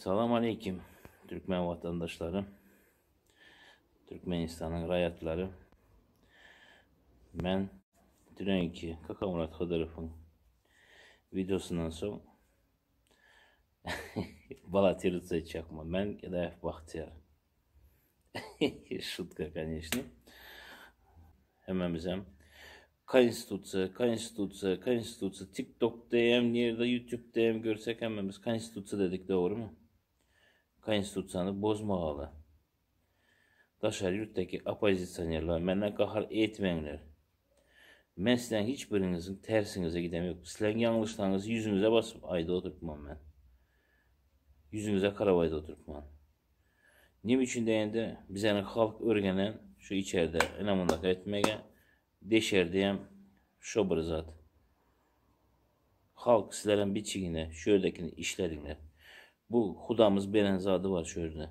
Salam aleyküm Türkmen vatandaşları, Türkmenistan'ın rayatları. Ben dünenki Kaka Murat Hıdırov'un videosundan sonra bala terütse çakma. Ben Gedayef Bahtiyar. Şutka, конечно. Hemen bizim Konstitusiya. TikTok'dayım, nerede YouTube'dayım görsek hemen biz Konstitusiya dedik, doğru mu? Konstitusiyanı bozmağalı. Daşar yurttaki opozisyonerler benden kahar etmeyenler. Ben sizden hiçbirinizin tersinize gidem yok. Sizlerin yanlışlarınızı yüzünüze basıp ayda oturtmam ben. Yüzünüze karavayda oturtmam. Ne için deyende bizden halk örgenen şu içeride enamındaki etmeye deşer diyem şobır zat. Halk sizlerin biçigine şöydekini işledinler. Bu hudamız beren zadı var şöyle.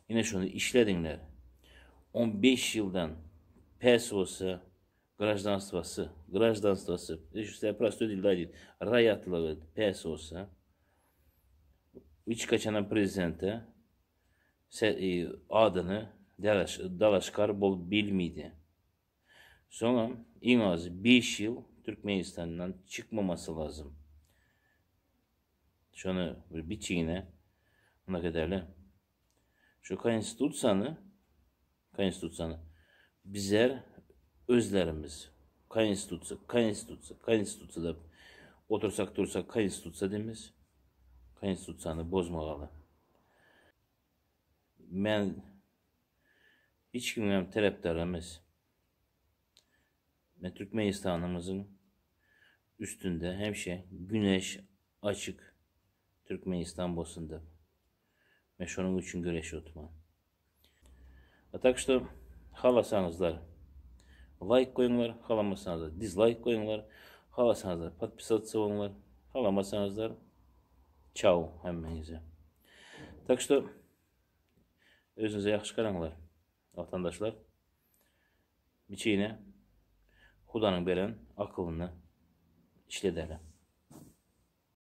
Yine şunu işledinler. 15 yıldan pes olsa гражданствосы, işte просто değil, rayatlığı pes olsa, hiç kaçanan prezidente adını Dalaşkar bol bilmiydi. Sonra en az 5 yıl Türkmenistan'dan çıkmaması lazım. Şunu bir çiğne, ona kadarla. Şu konstitusiyanı bizler özlerimiz konstitusiyada otursak dursak konstitusiya demiz. Konstitusiyanı bozmamalı. Ben hiç kimden taraftarımız. Ben Türkmenistan'ımızın üstünde hem güneş açık Türkmenistan bosunda. Ben şunun için güreş otman. Так что хalasanızlar like koyunlar, halamasanızlar dislike koyunlar, halasanızlar подписаться olunlar, halamasanızlar ciao hemmenize. Так что özünüze yaxşı qaranlar vatandaşlar. Biçeyine Hudanın beren akılını işlederler.